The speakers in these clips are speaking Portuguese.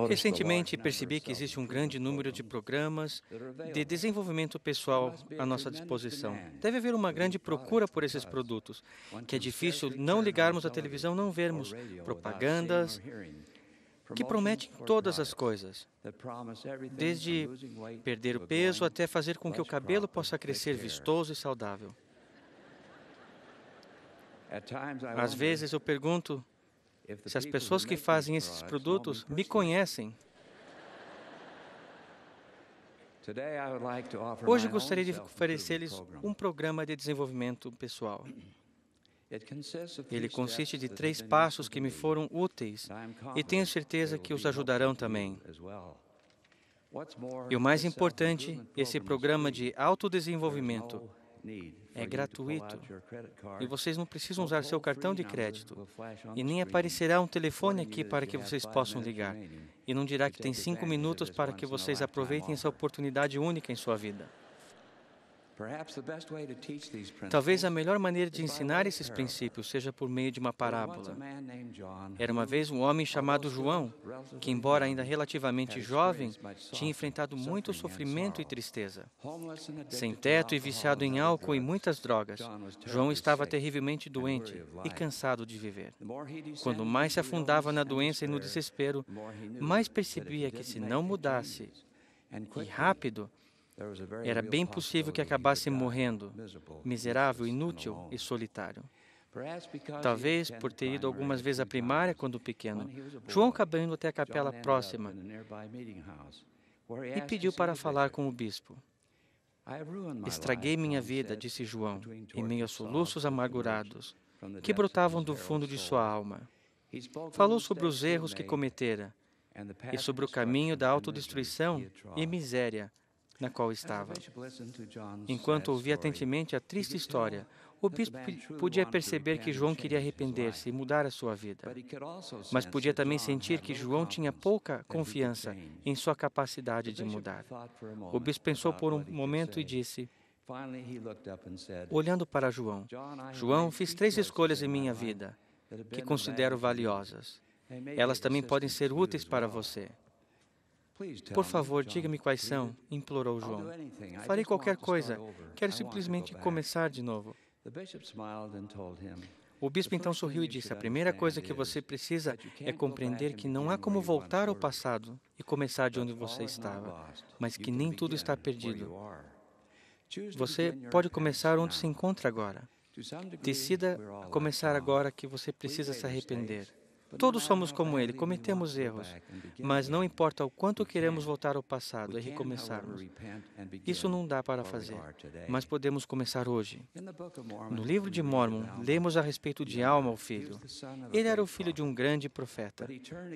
Recentemente, percebi que existe um grande número de programas de desenvolvimento pessoal à nossa disposição. Deve haver uma grande procura por esses produtos, que é difícil não ligarmos a televisão, não vermos propagandas que prometem todas as coisas, desde perder o peso até fazer com que o cabelo possa crescer vistoso e saudável. Às vezes eu pergunto se as pessoas que fazem esses produtos me conhecem. Hoje gostaria de oferecer-lhes um programa de desenvolvimento pessoal. Ele consiste de 3 passos que me foram úteis e tenho certeza que os ajudarão também. E o mais importante, esse programa de autodesenvolvimento é gratuito e vocês não precisam usar seu cartão de crédito. E nem aparecerá um telefone aqui para que vocês possam ligar. E não dirá que tem 5 minutos para que vocês aproveitem essa oportunidade única em sua vida. Talvez a melhor maneira de ensinar esses princípios seja por meio de uma parábola. Era uma vez um homem chamado João, que, embora ainda relativamente jovem, tinha enfrentado muito sofrimento e tristeza. Sem teto e viciado em álcool e muitas drogas, João estava terrivelmente doente e cansado de viver. Quando mais se afundava na doença e no desespero, mais percebia que se não mudasse, e rápido, era bem possível que acabasse morrendo, miserável, inútil e solitário. Talvez por ter ido algumas vezes à primária quando pequeno, João acabou indo até a capela próxima e pediu para falar com o bispo. Estraguei minha vida, disse João, em meio a soluços amargurados que brotavam do fundo de sua alma. Falou sobre os erros que cometera e sobre o caminho da autodestruição e miséria na qual estava. Enquanto ouvia atentamente a triste história, o bispo podia perceber que João queria arrepender-se e mudar a sua vida. Mas podia também sentir que João tinha pouca confiança em sua capacidade de mudar. O bispo pensou por um momento e disse, olhando para João, João, fiz 3 escolhas em minha vida que considero valiosas. Elas também podem ser úteis para você. Por favor, diga-me quais são, implorou João. Farei qualquer coisa. Quero simplesmente começar de novo. O bispo então sorriu e disse, a primeira coisa que você precisa é compreender que não há como voltar ao passado e começar de onde você estava, mas que nem tudo está perdido. Você pode começar onde se encontra agora. Decida começar agora que você precisa se arrepender. Todos somos como ele, cometemos erros, mas não importa o quanto queremos voltar ao passado e recomeçarmos. Isso não dá para fazer, mas podemos começar hoje. No livro de Mórmon, lemos a respeito de Alma, o filho. Ele era o filho de um grande profeta,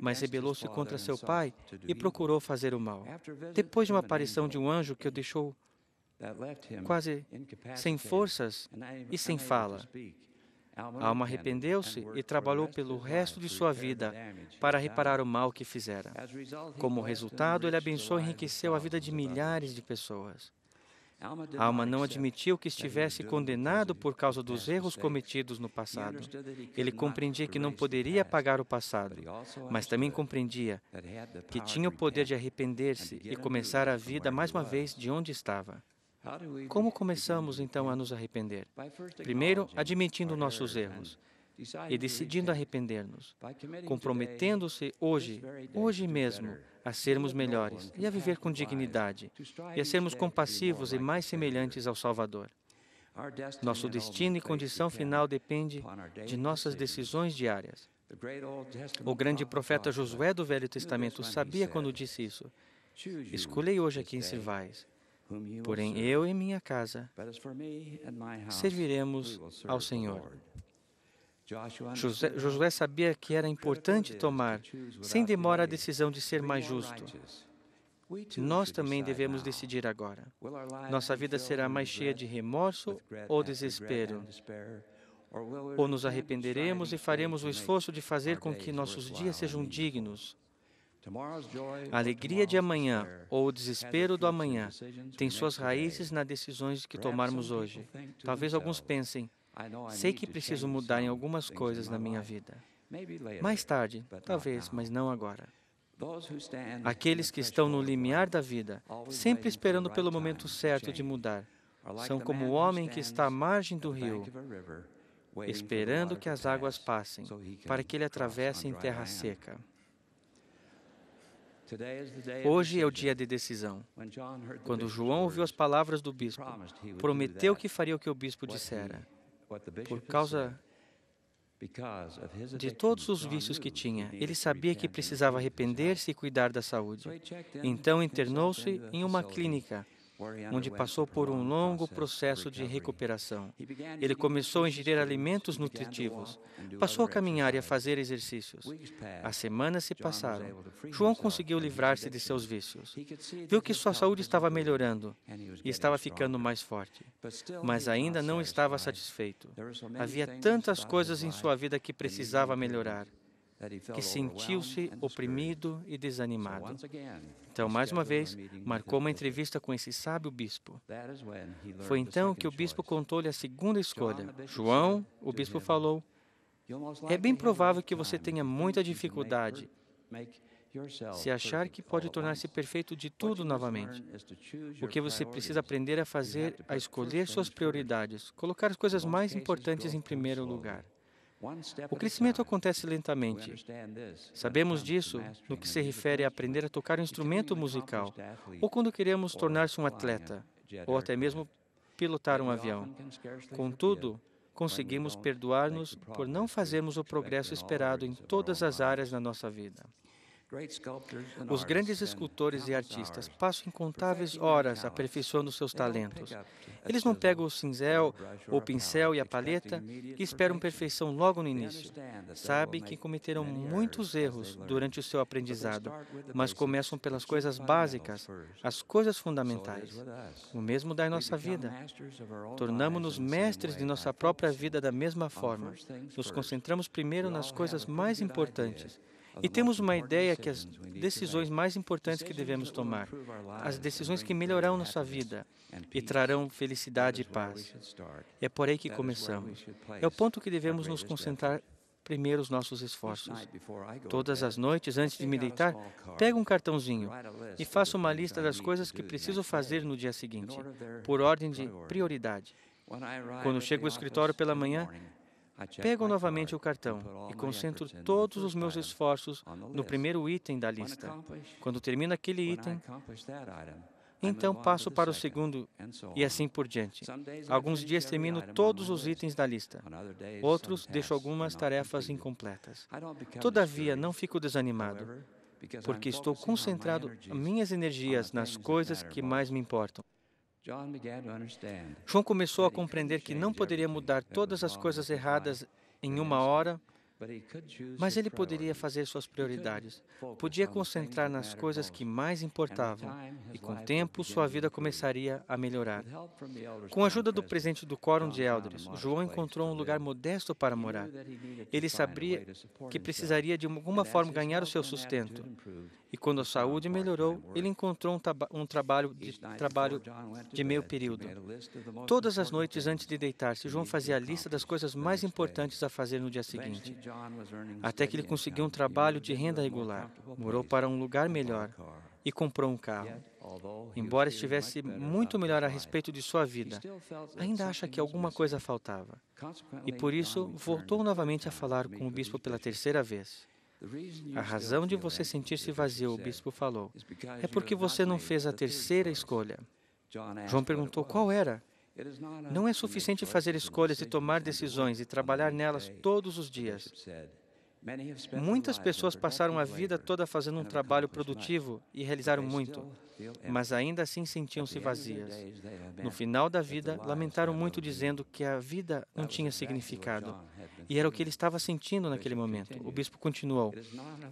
mas rebelou-se contra seu pai e procurou fazer o mal. Depois de uma aparição de um anjo que o deixou quase sem forças e sem fala, Alma arrependeu-se e trabalhou pelo resto de sua vida para reparar o mal que fizera. Como resultado, ele abençoou e enriqueceu a vida de milhares de pessoas. Alma não admitiu que estivesse condenado por causa dos erros cometidos no passado. Ele compreendia que não poderia apagar o passado, mas também compreendia que tinha o poder de arrepender-se e começar a vida mais uma vez de onde estava. Como começamos, então, a nos arrepender? Primeiro, admitindo nossos erros e decidindo arrepender-nos, comprometendo-se hoje mesmo, a sermos melhores e a viver com dignidade, e a sermos compassivos e mais semelhantes ao Salvador. Nosso destino e condição final depende de nossas decisões diárias. O grande profeta Josué do Velho Testamento sabia quando disse isso. Escolhei hoje a quem servais. Porém, eu e minha casa serviremos ao Senhor. Josué sabia que era importante tomar, sem demora, a decisão de ser mais justo. Nós também devemos decidir agora. Nossa vida será mais cheia de remorso ou desespero? Ou nos arrependeremos e faremos o esforço de fazer com que nossos dias sejam dignos? A alegria de amanhã ou o desespero do amanhã tem suas raízes nas decisões que tomarmos hoje. Talvez alguns pensem, sei que preciso mudar em algumas coisas na minha vida. Mais tarde, talvez, mas não agora. Aqueles que estão no limiar da vida, sempre esperando pelo momento certo de mudar, são como o homem que está à margem do rio, esperando que as águas passem, para que ele atravesse em terra seca. Hoje é o dia de decisão. Quando João ouviu as palavras do bispo, prometeu que faria o que o bispo dissera. Por causa de todos os vícios que tinha, ele sabia que precisava arrepender-se e cuidar da saúde. Então internou-se em uma clínica, onde passou por um longo processo de recuperação. Ele começou a ingerir alimentos nutritivos, passou a caminhar e a fazer exercícios. As semanas se passaram. João conseguiu livrar-se de seus vícios. Viu que sua saúde estava melhorando e estava ficando mais forte. Mas ainda não estava satisfeito. Havia tantas coisas em sua vida que precisava melhorar, que sentiu-se oprimido e desanimado. Então, mais uma vez, marcou uma entrevista com esse sábio bispo. Foi então que o bispo contou-lhe a segunda escolha. João, o bispo falou, é bem provável que você tenha muita dificuldade se achar que pode tornar-se perfeito de tudo novamente. O que você precisa aprender a fazer é escolher suas prioridades, colocar as coisas mais importantes em primeiro lugar. O crescimento acontece lentamente. Sabemos disso no que se refere a aprender a tocar um instrumento musical, ou quando queremos tornar-se um atleta, ou até mesmo pilotar um avião. Contudo, conseguimos perdoar-nos por não fazermos o progresso esperado em todas as áreas da nossa vida. Os grandes escultores e artistas passam incontáveis horas aperfeiçoando seus talentos. Eles não pegam o cinzel, o pincel e a paleta e esperam perfeição logo no início. Sabem que cometerão muitos erros durante o seu aprendizado, mas começam pelas coisas básicas, as coisas fundamentais. O mesmo dá em nossa vida. Tornamo-nos mestres de nossa própria vida da mesma forma. Nos concentramos primeiro nas coisas mais importantes. E temos uma ideia que as decisões mais importantes que devemos tomar, as decisões que melhorarão nossa vida e trarão felicidade e paz. É por aí que começamos. É o ponto que devemos nos concentrar primeiro os nossos esforços. Todas as noites, antes de me deitar, pego um cartãozinho e faço uma lista das coisas que preciso fazer no dia seguinte, por ordem de prioridade. Quando chego ao escritório pela manhã, pego novamente o cartão e concentro todos os meus esforços no primeiro item da lista. Quando termino aquele item, então passo para o segundo e assim por diante. Alguns dias termino todos os itens da lista. Outros deixo algumas tarefas incompletas. Todavia, não fico desanimado, porque estou concentrado minhas energias nas coisas que mais me importam. João começou a compreender que não poderia mudar todas as coisas erradas em uma hora, mas ele poderia fazer suas prioridades. Podia concentrar nas coisas que mais importavam e, com o tempo, sua vida começaria a melhorar. Com a ajuda do presidente do Quórum de Elders, João encontrou um lugar modesto para morar. Ele sabia que precisaria de alguma forma ganhar o seu sustento. E quando a saúde melhorou, ele encontrou um trabalho de meio período. Todas as noites antes de deitar-se, João fazia a lista das coisas mais importantes a fazer no dia seguinte, até que ele conseguiu um trabalho de renda regular, morou para um lugar melhor e comprou um carro. Embora estivesse muito melhor a respeito de sua vida, ainda acha que alguma coisa faltava. E por isso, voltou novamente a falar com o bispo pela terceira vez. A razão de você sentir-se vazio, o bispo falou, é porque você não fez a terceira escolha. João perguntou qual era. Não é suficiente fazer escolhas e tomar decisões e trabalhar nelas todos os dias. Muitas pessoas passaram a vida toda fazendo um trabalho produtivo e realizaram muito, mas ainda assim sentiam-se vazias. No final da vida, lamentaram muito dizendo que a vida não tinha significado. E era o que ele estava sentindo naquele momento. O bispo continuou,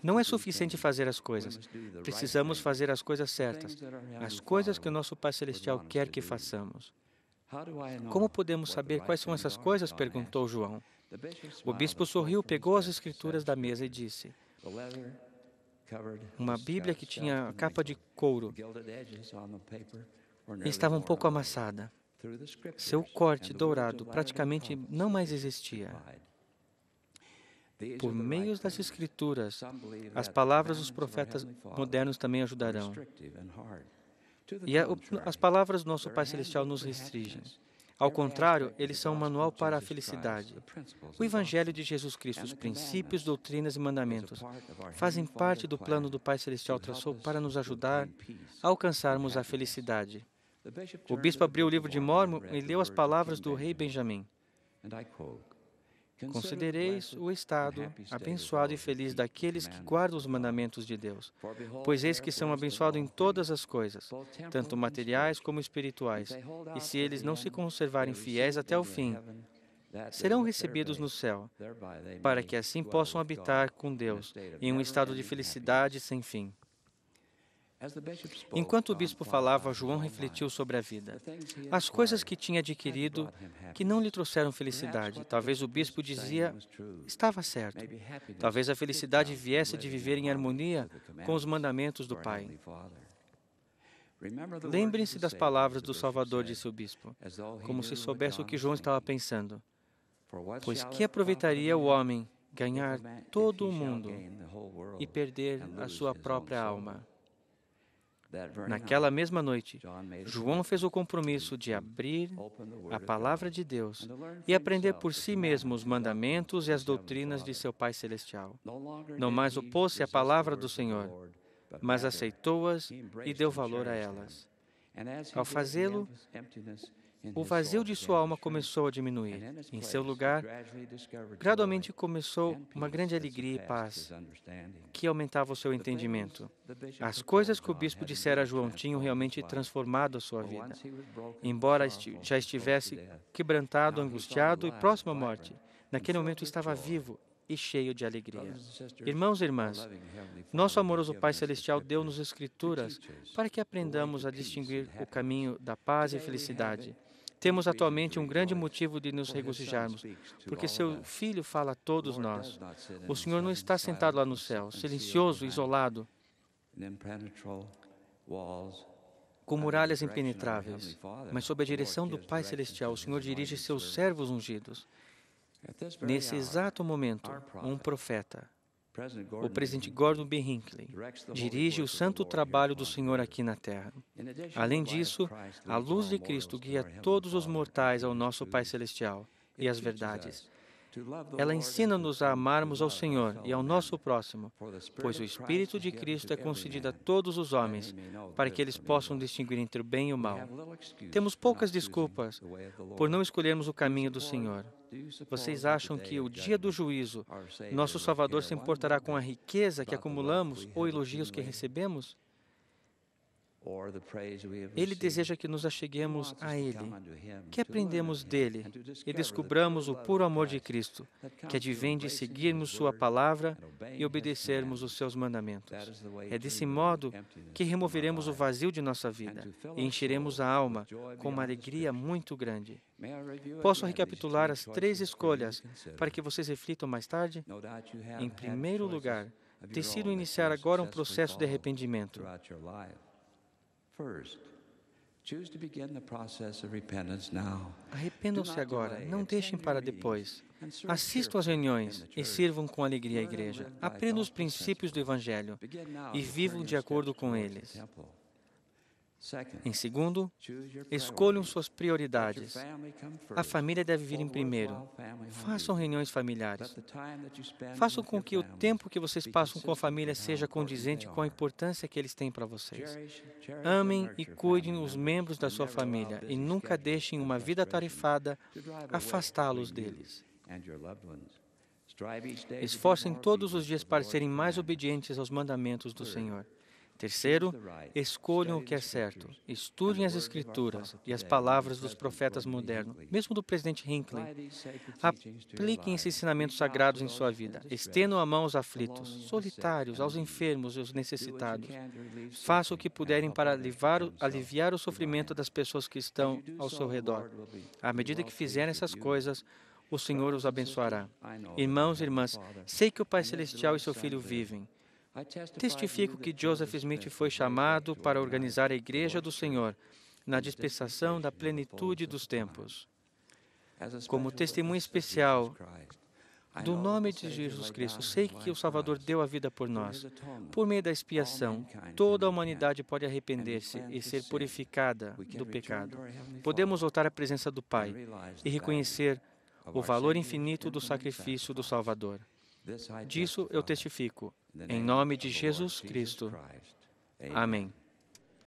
não é suficiente fazer as coisas. Precisamos fazer as coisas certas, as coisas que o nosso Pai Celestial quer que façamos. Como podemos saber quais são essas coisas? Perguntou João. O bispo sorriu, pegou as escrituras da mesa e disse, uma Bíblia que tinha capa de couro e estava um pouco amassada. Seu corte dourado praticamente não mais existia. Por meio das Escrituras, as palavras dos profetas modernos também ajudarão. E as palavras do nosso Pai Celestial nos restringem. Ao contrário, eles são um manual para a felicidade. O Evangelho de Jesus Cristo, os princípios, doutrinas e mandamentos fazem parte do plano do Pai Celestial traçou para nos ajudar a alcançarmos a felicidade. O bispo abriu o livro de Mórmon e leu as palavras do rei Benjamim. Considereis o estado abençoado e feliz daqueles que guardam os mandamentos de Deus, pois eis que são abençoados em todas as coisas, tanto materiais como espirituais, e se eles não se conservarem fiéis até o fim, serão recebidos no céu, para que assim possam habitar com Deus em um estado de felicidade sem fim. Enquanto o bispo falava, João refletiu sobre a vida. As coisas que tinha adquirido que não lhe trouxeram felicidade. Talvez o bispo dizia, estava certo. Talvez a felicidade viesse de viver em harmonia com os mandamentos do Pai. Lembrem-se das palavras do Salvador, disse o bispo, como se soubesse o que João estava pensando. Pois que aproveitaria o homem ganhar todo o mundo e perder a sua própria alma? Naquela mesma noite, João fez o compromisso de abrir a palavra de Deus e aprender por si mesmo os mandamentos e as doutrinas de seu Pai Celestial. Não mais opôs-se à palavra do Senhor, mas aceitou-as e deu valor a elas. Ao fazê-lo, o vazio de sua alma começou a diminuir. Em seu lugar, gradualmente começou uma grande alegria e paz, que aumentava o seu entendimento. As coisas que o bispo dissera a João tinham realmente transformado a sua vida. Embora já estivesse quebrantado, angustiado e próximo à morte, naquele momento estava vivo e cheio de alegria. Irmãos e irmãs, nosso amoroso Pai Celestial deu-nos Escrituras para que aprendamos a distinguir o caminho da paz e felicidade. Temos atualmente um grande motivo de nos regozijarmos, porque seu Filho fala a todos nós. O Senhor não está sentado lá no céu, silencioso, isolado, com muralhas impenetráveis, mas sob a direção do Pai Celestial, o Senhor dirige seus servos ungidos. Nesse exato momento, um profeta, o presidente Gordon B. Hinckley, dirige o santo trabalho do Senhor aqui na Terra. Além disso, a luz de Cristo guia todos os mortais ao nosso Pai Celestial e às verdades. Ela ensina-nos a amarmos ao Senhor e ao nosso próximo, pois o Espírito de Cristo é concedido a todos os homens, para que eles possam distinguir entre o bem e o mal. Temos poucas desculpas por não escolhermos o caminho do Senhor. Vocês acham que o dia do juízo, nosso Salvador se importará com a riqueza que acumulamos ou elogios que recebemos? Ele deseja que nos acheguemos a Ele, que aprendemos dele e descubramos o puro amor de Cristo, que advém de seguirmos Sua palavra e obedecermos os Seus mandamentos. É desse modo que removeremos o vazio de nossa vida e encheremos a alma com uma alegria muito grande. Posso recapitular as 3 escolhas para que vocês reflitam mais tarde? Em primeiro lugar, decidam iniciar agora um processo de arrependimento. Arrependam-se agora, não deixem para depois. Assistam às reuniões e sirvam com alegria a igreja. Aprendam os princípios do Evangelho e vivam de acordo com eles. Em segundo, escolham suas prioridades. A família deve vir em primeiro. Façam reuniões familiares. Façam com que o tempo que vocês passam com a família seja condizente com a importância que eles têm para vocês. Amem e cuidem os membros da sua família e nunca deixem uma vida atarefada afastá-los deles. Esforcem todos os dias para serem mais obedientes aos mandamentos do Senhor. Terceiro, escolham o que é certo. Estudem as Escrituras e as palavras dos profetas modernos, mesmo do presidente Hinckley. Apliquem esses ensinamentos sagrados em sua vida. Estendam a mão aos aflitos, solitários, aos enfermos e aos necessitados. Façam o que puderem para aliviar o sofrimento das pessoas que estão ao seu redor. À medida que fizerem essas coisas, o Senhor os abençoará. Irmãos e irmãs, sei que o Pai Celestial e seu Filho vivem. Testifico que Joseph Smith foi chamado para organizar a Igreja do Senhor na dispensação da plenitude dos tempos. Como testemunha especial Do nome de Jesus Cristo, sei que o Salvador deu a vida por nós. Por meio da expiação, toda a humanidade pode arrepender-se e ser purificada do pecado. Podemos voltar à presença do Pai e reconhecer o valor infinito do sacrifício do Salvador. Disso eu testifico, em nome de Jesus Cristo. Amém.